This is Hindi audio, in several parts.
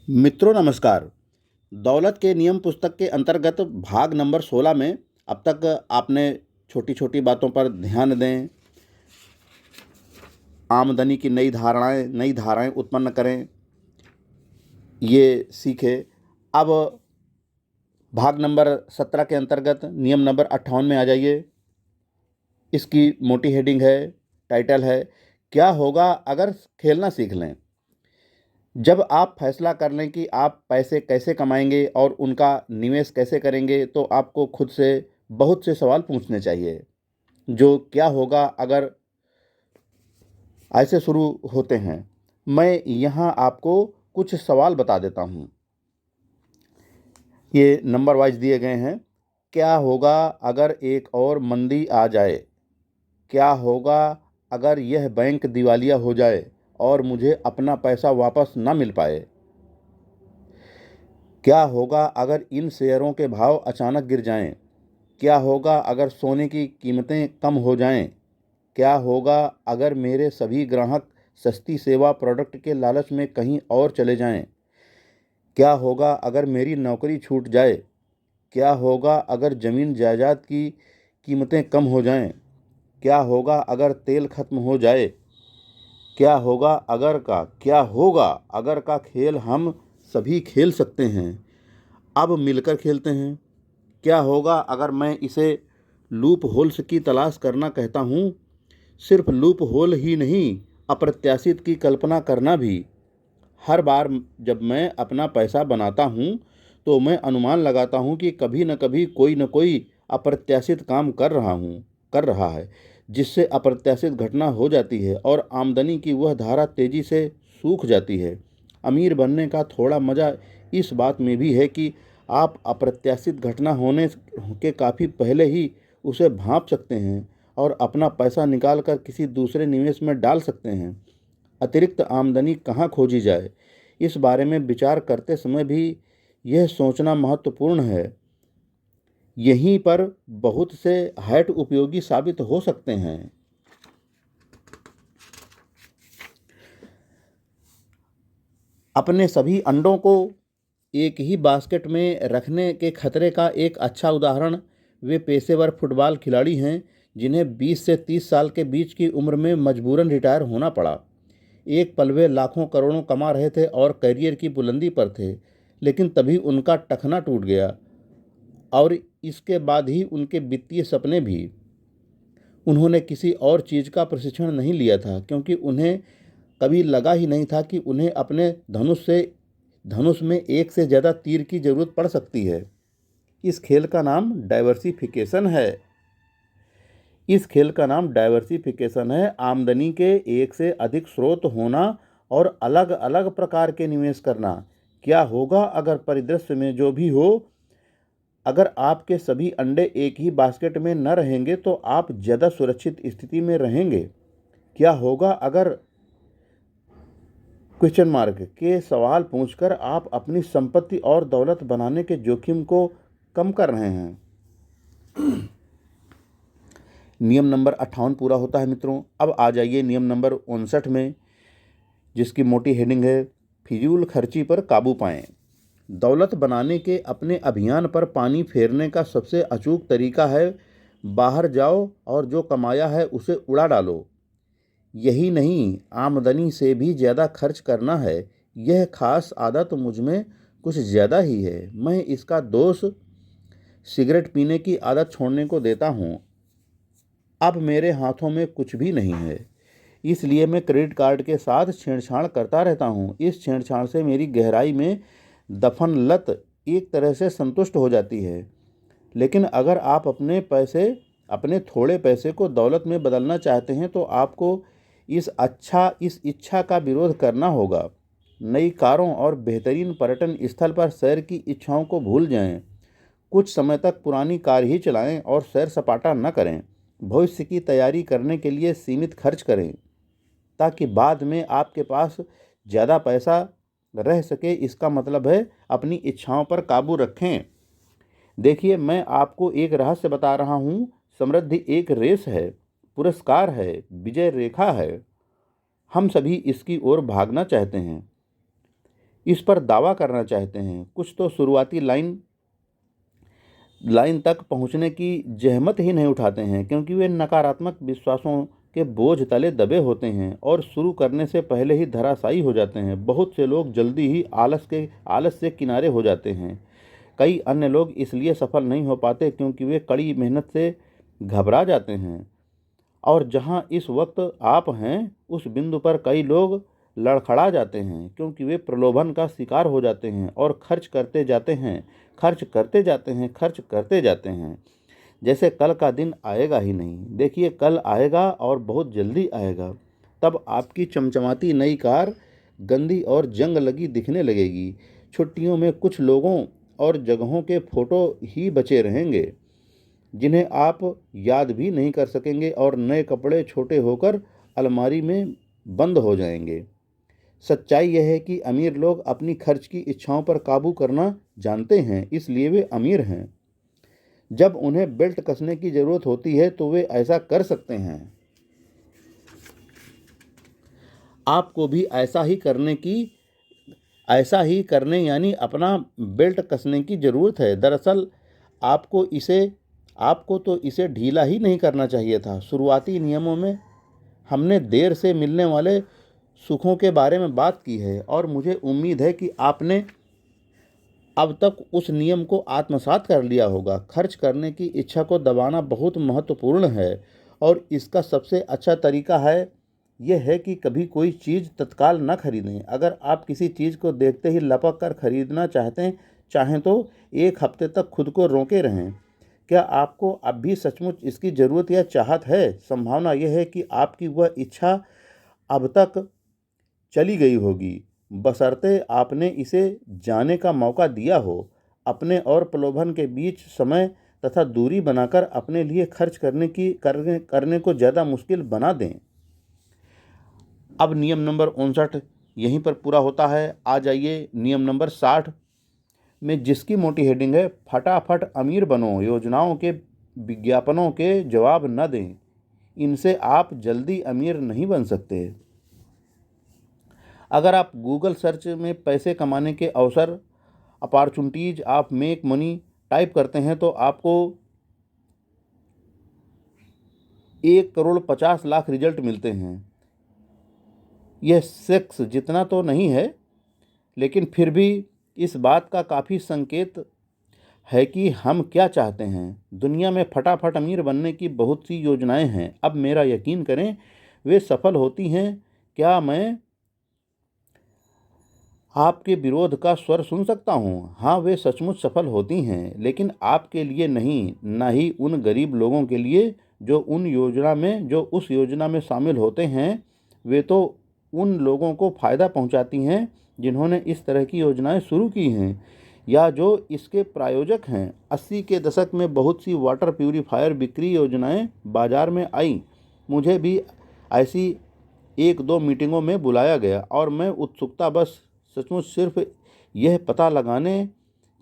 मित्रों नमस्कार। दौलत के नियम पुस्तक के अंतर्गत भाग नंबर 16 में अब तक आपने छोटी छोटी बातों पर ध्यान दें, आमदनी की नई धाराएं उत्पन्न करें, ये सीखे। अब भाग नंबर 17 के अंतर्गत नियम नंबर 58 में आ जाइए। इसकी मोटी हेडिंग है, टाइटल है, क्या होगा अगर खेलना सीख लें। जब आप फैसला कर लें कि आप पैसे कैसे कमाएंगे और उनका निवेश कैसे करेंगे, तो आपको खुद से बहुत से सवाल पूछने चाहिए। जो क्या होगा अगर ऐसे शुरू होते हैं। मैं यहाँ आपको कुछ सवाल बता देता हूँ। ये नंबर वाइज दिए गए हैं। क्या होगा अगर एक और मंदी आ जाए? क्या होगा अगर यह बैंक दिवालिया हो जाए और मुझे अपना पैसा वापस ना मिल पाए? क्या होगा अगर इन शेयरों के भाव अचानक गिर जाएं? क्या होगा अगर सोने की कीमतें कम हो जाएं? क्या होगा अगर मेरे सभी ग्राहक सस्ती सेवा प्रोडक्ट के लालच में कहीं और चले जाएं? क्या होगा अगर मेरी नौकरी छूट जाए? क्या होगा अगर ज़मीन जायदाद की कीमतें कम हो जाएं? क्या होगा अगर तेल खत्म हो जाए? क्या होगा अगर का खेल हम सभी खेल सकते हैं, अब मिलकर खेलते हैं। क्या होगा अगर मैं इसे लूप होल्स की तलाश करना कहता हूँ? सिर्फ लूप होल ही नहीं, अप्रत्याशित की कल्पना करना भी। हर बार जब मैं अपना पैसा बनाता हूँ तो मैं अनुमान लगाता हूँ कि कभी न कभी कोई न कोई अप्रत्याशित काम कर रहा है, जिससे अप्रत्याशित घटना हो जाती है और आमदनी की वह धारा तेजी से सूख जाती है। अमीर बनने का थोड़ा मज़ा इस बात में भी है कि आप अप्रत्याशित घटना होने के काफ़ी पहले ही उसे भांप सकते हैं और अपना पैसा निकाल कर किसी दूसरे निवेश में डाल सकते हैं। अतिरिक्त आमदनी कहाँ खोजी जाए, इस बारे में विचार करते समय भी यह सोचना महत्वपूर्ण है। यहीं पर बहुत से हैक उपयोगी साबित हो सकते हैं। अपने सभी अंडों को एक ही बास्केट में रखने के खतरे का एक अच्छा उदाहरण वे पेशेवर फुटबॉल खिलाड़ी हैं जिन्हें 20 से 30 साल के बीच की उम्र में मजबूरन रिटायर होना पड़ा। एक पल वे लाखों करोड़ों कमा रहे थे और करियर की बुलंदी पर थे, लेकिन तभी उनका टखना टूट गया और इसके बाद ही उनके वित्तीय सपने भी। उन्होंने किसी और चीज़ का प्रशिक्षण नहीं लिया था, क्योंकि उन्हें कभी लगा ही नहीं था कि उन्हें अपने धनुष में एक से ज़्यादा तीर की ज़रूरत पड़ सकती है। इस खेल का नाम डाइवर्सिफिकेशन है। आमदनी के एक से अधिक स्रोत होना और अलग अलग प्रकार के निवेश करना। क्या होगा अगर परिदृश्य में जो भी हो, अगर आपके सभी अंडे एक ही बास्केट में न रहेंगे तो आप ज़्यादा सुरक्षित स्थिति में रहेंगे। क्या होगा अगर क्वेश्चन मार्क के सवाल पूछकर आप अपनी संपत्ति और दौलत बनाने के जोखिम को कम कर रहे हैं। नियम नंबर 58 पूरा होता है मित्रों। अब आ जाइए नियम नंबर 59 में, जिसकी मोटी हेडिंग है, फिजूल खर्ची पर काबू पाएं। दौलत बनाने के अपने अभियान पर पानी फेरने का सबसे अचूक तरीका है, बाहर जाओ और जो कमाया है उसे उड़ा डालो। यही नहीं, आमदनी से भी ज़्यादा खर्च करना है। यह खास आदत मुझ में कुछ ज़्यादा ही है। मैं इसका दोष सिगरेट पीने की आदत छोड़ने को देता हूँ। अब मेरे हाथों में कुछ भी नहीं है, इसलिए मैं क्रेडिट कार्ड के साथ छेड़छाड़ करता रहता हूँ। इस छेड़छाड़ से मेरी गहराई में दफन लत एक तरह से संतुष्ट हो जाती है। लेकिन अगर आप अपने थोड़े पैसे को दौलत में बदलना चाहते हैं तो आपको इस इच्छा का विरोध करना होगा। नई कारों और बेहतरीन पर्यटन स्थल पर सैर की इच्छाओं को भूल जाएं। कुछ समय तक पुरानी कार ही चलाएं और सैर सपाटा न करें। भविष्य की तैयारी करने के लिए सीमित खर्च करें, ताकि बाद में आपके पास ज़्यादा पैसा रह सके। इसका मतलब है अपनी इच्छाओं पर काबू रखें। देखिए, मैं आपको एक रहस्य बता रहा हूँ। समृद्धि एक रेस है, पुरस्कार है, विजय रेखा है। हम सभी इसकी ओर भागना चाहते हैं। इस पर दावा करना चाहते हैं। कुछ तो शुरुआती लाइन तक पहुंचने की जहमत ही नहीं उठाते हैं, क्योंकि वे नकारात्मक विश्वासों के बोझ तले दबे होते हैं और शुरू करने से पहले ही धराशायी हो जाते हैं। बहुत से लोग जल्दी ही आलस से किनारे हो जाते हैं। कई अन्य लोग इसलिए सफल नहीं हो पाते क्योंकि वे कड़ी मेहनत से घबरा जाते हैं। और जहां इस वक्त आप हैं, उस बिंदु पर कई लोग लड़खड़ा जाते हैं, क्योंकि वे प्रलोभन का शिकार हो जाते हैं और खर्च करते जाते हैं, खर्च करते जाते हैं, खर्च करते जाते हैं, जैसे कल का दिन आएगा ही नहीं। देखिए, कल आएगा और बहुत जल्दी आएगा। तब आपकी चमचमाती नई कार गंदी और जंग लगी दिखने लगेगी। छुट्टियों में कुछ लोगों और जगहों के फोटो ही बचे रहेंगे जिन्हें आप याद भी नहीं कर सकेंगे, और नए कपड़े छोटे होकर अलमारी में बंद हो जाएंगे। सच्चाई यह है कि अमीर लोग अपनी खर्च की इच्छाओं पर काबू करना जानते हैं, इसलिए वे अमीर हैं। जब उन्हें बेल्ट कसने की ज़रूरत होती है तो वे ऐसा कर सकते हैं। आपको भी ऐसा ही करने यानी अपना बेल्ट कसने की ज़रूरत है। दरअसल आपको तो इसे ढीला ही नहीं करना चाहिए था। शुरुआती नियमों में हमने देर से मिलने वाले सुखों के बारे में बात की है, और मुझे उम्मीद है कि आपने अब तक उस नियम को आत्मसात कर लिया होगा। खर्च करने की इच्छा को दबाना बहुत महत्वपूर्ण है, और इसका सबसे अच्छा तरीका यह है कि कभी कोई चीज़ तत्काल न खरीदें। अगर आप किसी चीज़ को देखते ही लपक कर खरीदना चाहें तो एक हफ्ते तक खुद को रोके रहें। क्या आपको अब भी सचमुच इसकी ज़रूरत या चाहत है? संभावना यह है कि आपकी वह इच्छा अब तक चली गई होगी, बशर्ते आपने इसे जाने का मौका दिया हो। अपने और प्रलोभन के बीच समय तथा दूरी बनाकर अपने लिए खर्च करने को ज़्यादा मुश्किल बना दें। अब नियम नंबर 59 यहीं पर पूरा होता है। आ जाइए नियम नंबर 60 में, जिसकी मोटी हेडिंग है, फटाफट अमीर बनो। योजनाओं के विज्ञापनों के जवाब न दें, इनसे आप जल्दी अमीर नहीं बन सकते। अगर आप गूगल सर्च में पैसे कमाने के अवसर, opportunities of make money type करते हैं तो आपको 1,50,00,000 रिजल्ट मिलते हैं। यह सेक्स जितना तो नहीं है, लेकिन फिर भी इस बात का काफ़ी संकेत है कि हम क्या चाहते हैं। दुनिया में फटाफट अमीर बनने की बहुत सी योजनाएं हैं। अब मेरा यकीन करें, वे सफल होती हैं। क्या मैं आपके विरोध का स्वर सुन सकता हूँ? हाँ, वे सचमुच सफल होती हैं, लेकिन आपके लिए नहीं, न ही उन गरीब लोगों के लिए जो उस योजना में शामिल होते हैं। वे तो उन लोगों को फ़ायदा पहुँचाती हैं जिन्होंने इस तरह की योजनाएं शुरू की हैं या जो इसके प्रायोजक हैं। 80 के दशक में बहुत सी वाटर प्यूरीफायर बिक्री योजनाएं बाज़ार में आईं। मुझे भी ऐसी 1-2 मीटिंगों में बुलाया गया, और मैं उत्सुकता बस सचमुच सिर्फ यह पता लगाने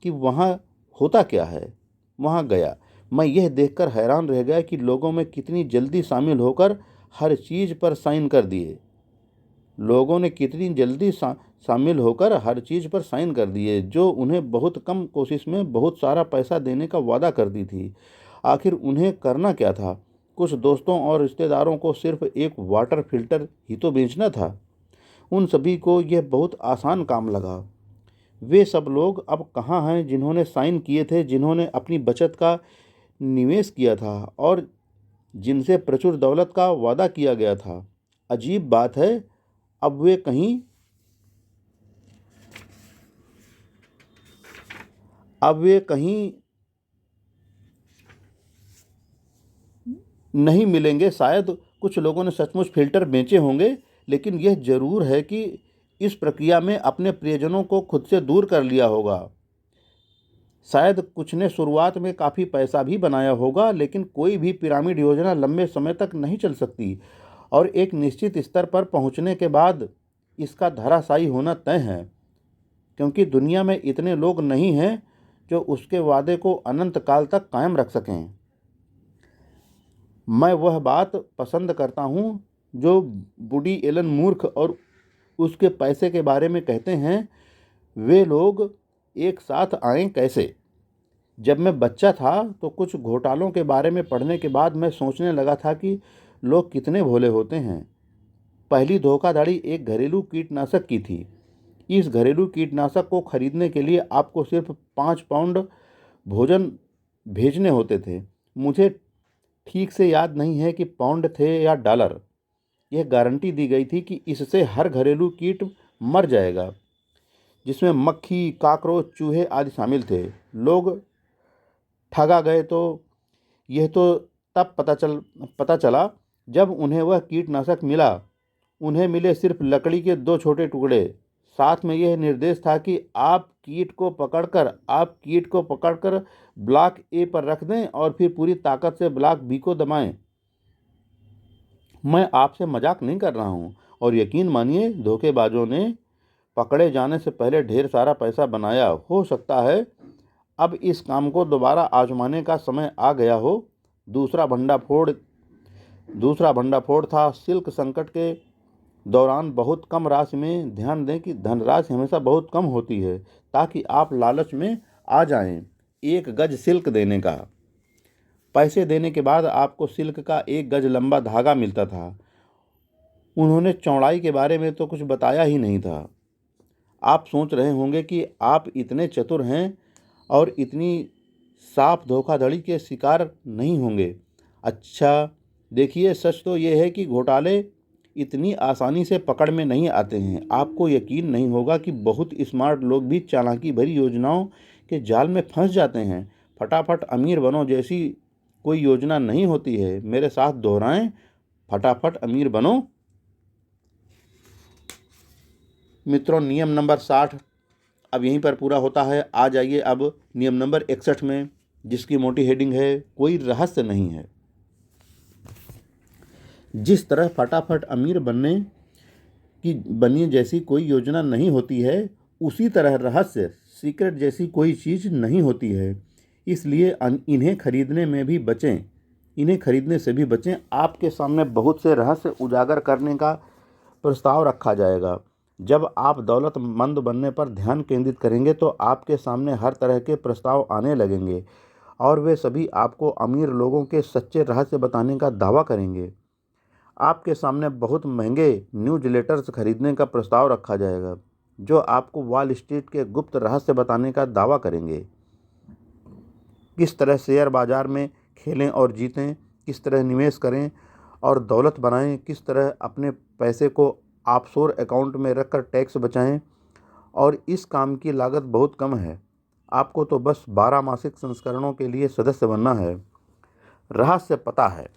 कि वहाँ होता क्या है, वहाँ गया। मैं यह देखकर हैरान रह गया कि लोगों में कितनी जल्दी शामिल होकर हर चीज़ पर साइन कर दिए। जो उन्हें बहुत कम कोशिश में बहुत सारा पैसा देने का वादा करती थी। आखिर उन्हें करना क्या था? कुछ दोस्तों और रिश्तेदारों को सिर्फ एक वाटर फिल्टर ही तो बेचना था। उन सभी को यह बहुत आसान काम लगा। वे सब लोग अब कहाँ हैं जिन्होंने साइन किए थे, जिन्होंने अपनी बचत का निवेश किया था और जिनसे प्रचुर दौलत का वादा किया गया था? अजीब बात है, अब वे कहीं नहीं मिलेंगे। शायद कुछ लोगों ने सचमुच फिल्टर बेचे होंगे, लेकिन यह जरूर है कि इस प्रक्रिया में अपने प्रियजनों को खुद से दूर कर लिया होगा। शायद कुछ ने शुरुआत में काफ़ी पैसा भी बनाया होगा, लेकिन कोई भी पिरामिड योजना लंबे समय तक नहीं चल सकती, और एक निश्चित स्तर पर पहुंचने के बाद इसका धराशायी होना तय है, क्योंकि दुनिया में इतने लोग नहीं हैं जो उसके वादे को अनंत काल तक कायम रख सकें। मैं वह बात पसंद करता हूँ जो वुडी एलन मूर्ख और उसके पैसे के बारे में कहते हैं। वे लोग एक साथ आए कैसे? जब मैं बच्चा था तो कुछ घोटालों के बारे में पढ़ने के बाद मैं सोचने लगा था कि लोग कितने भोले होते हैं। पहली धोखाधड़ी एक घरेलू कीटनाशक की थी। इस घरेलू कीटनाशक को खरीदने के लिए आपको सिर्फ 5 पाउंड भोजन भेजने होते थे। मुझे ठीक से याद नहीं है कि पाउंड थे या डॉलर। यह गारंटी दी गई थी कि इससे हर घरेलू कीट मर जाएगा, जिसमें मक्खी, कॉकरोच, चूहे आदि शामिल थे। लोग ठगा गए तो यह तो तब पता चला जब उन्हें वह कीटनाशक मिला। उन्हें मिले सिर्फ लकड़ी के 2 छोटे टुकड़े। साथ में यह निर्देश था कि आप कीट को पकड़कर ब्लॉक ए पर रख दें और फिर पूरी ताकत से ब्लॉक बी को दबाएं। मैं आपसे मजाक नहीं कर रहा हूं, और यकीन मानिए धोखेबाजों ने पकड़े जाने से पहले ढेर सारा पैसा बनाया। हो सकता है अब इस काम को दोबारा आजमाने का समय आ गया हो। दूसरा भंडाफोड़ था सिल्क संकट के दौरान बहुत कम राशि में। ध्यान दें कि धनराशि हमेशा बहुत कम होती है, ताकि आप लालच में आ जाएं। 1 गज सिल्क देने का। पैसे देने के बाद आपको सिल्क का 1 गज लंबा धागा मिलता था। उन्होंने चौड़ाई के बारे में तो कुछ बताया ही नहीं था। आप सोच रहे होंगे कि आप इतने चतुर हैं और इतनी साफ धोखाधड़ी के शिकार नहीं होंगे। अच्छा, देखिए, सच तो यह है कि घोटाले इतनी आसानी से पकड़ में नहीं आते हैं। आपको यकीन नहीं होगा कि बहुत स्मार्ट लोग भी चालाकी भरी योजनाओं के जाल में फंस जाते हैं। फटाफट अमीर बनो जैसी कोई योजना नहीं होती है। मेरे साथ दोहराएं, फटाफट अमीर बनो। मित्रों, नियम नंबर 60 अब यहीं पर पूरा होता है। आ जाइए अब नियम नंबर 61 में, जिसकी मोटी हेडिंग है कोई रहस्य नहीं है। जिस तरह फटाफट अमीर बनिए जैसी कोई योजना नहीं होती है, उसी तरह रहस्य सीक्रेट जैसी कोई चीज़ नहीं होती है। इसलिए इन्हें खरीदने से भी बचें। आपके सामने बहुत से रहस्य उजागर करने का प्रस्ताव रखा जाएगा। जब आप दौलतमंद बनने पर ध्यान केंद्रित करेंगे तो आपके सामने हर तरह के प्रस्ताव आने लगेंगे, और वे सभी आपको अमीर लोगों के सच्चे रहस्य बताने का दावा करेंगे। आपके सामने बहुत महंगे न्यूज़लेटर्स खरीदने का प्रस्ताव रखा जाएगा, जो आपको वॉल स्ट्रीट के गुप्त रहस्य बताने का दावा करेंगे। किस तरह शेयर बाजार में खेलें और जीतें, किस तरह निवेश करें और दौलत बनाएं, किस तरह अपने पैसे को ऑफशोर अकाउंट में रखकर टैक्स बचाएं, और इस काम की लागत बहुत कम है। आपको तो बस 12 मासिक संस्करणों के लिए सदस्य बनना है। रहस्य पता है।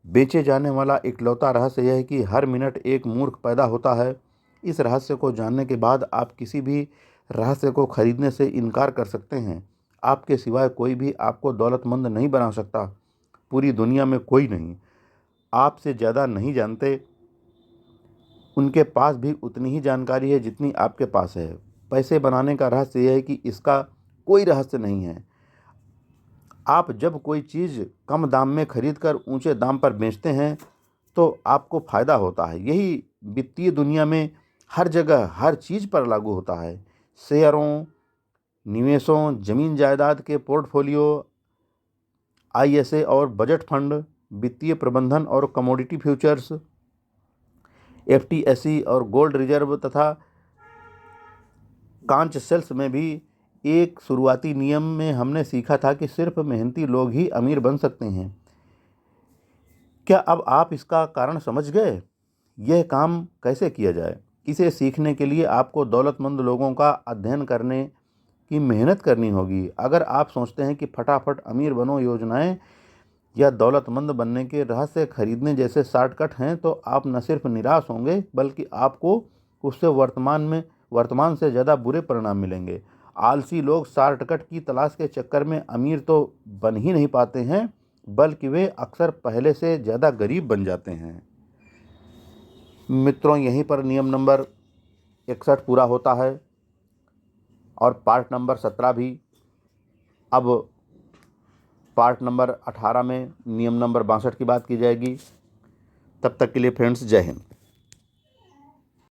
बेचे जाने वाला इकलौता रहस्य यह है कि हर मिनट एक मूर्ख पैदा होता है। इस रहस्य को जानने के बाद आप किसी भी रहस्य को खरीदने से इनकार कर सकते हैं। आपके सिवाय कोई भी आपको दौलतमंद नहीं बना सकता। पूरी दुनिया में कोई नहीं आपसे ज़्यादा नहीं जानते। उनके पास भी उतनी ही जानकारी है जितनी आपके पास है। पैसे बनाने का रहस्य यह है कि इसका कोई रहस्य नहीं है। आप जब कोई चीज़ कम दाम में खरीद कर ऊंचे दाम पर बेचते हैं तो आपको फ़ायदा होता है। यही वित्तीय दुनिया में हर जगह हर चीज़ पर लागू होता है। शेयरों, निवेशों, ज़मीन जायदाद के पोर्टफोलियो, आईएसए और बजट फंड, वित्तीय प्रबंधन और कमोडिटी फ्यूचर्स, एफटीएसई और गोल्ड रिजर्व तथा कांच सेल्स में भी। एक शुरुआती नियम में हमने सीखा था कि सिर्फ मेहनती लोग ही अमीर बन सकते हैं। क्या अब आप इसका कारण समझ गए? यह काम कैसे किया जाए? इसे सीखने के लिए आपको दौलतमंद लोगों का अध्ययन करने की मेहनत करनी होगी। अगर आप सोचते हैं कि फटाफट अमीर बनो योजनाएं या दौलतमंद बनने के रहस्य खरीदने जैसे शॉर्टकट हैं, तो आप न सिर्फ निराश होंगे बल्कि आपको उससे वर्तमान से ज़्यादा बुरे परिणाम मिलेंगे। आलसी लोग शॉर्टकट की तलाश के चक्कर में अमीर तो बन ही नहीं पाते हैं, बल्कि वे अक्सर पहले से ज़्यादा गरीब बन जाते हैं। मित्रों, यहीं पर नियम नंबर 61 पूरा होता है और पार्ट नंबर 17 भी। अब पार्ट नंबर 18 में नियम नंबर 62 की बात की जाएगी। तब तक के लिए फ्रेंड्स, जय हिंद।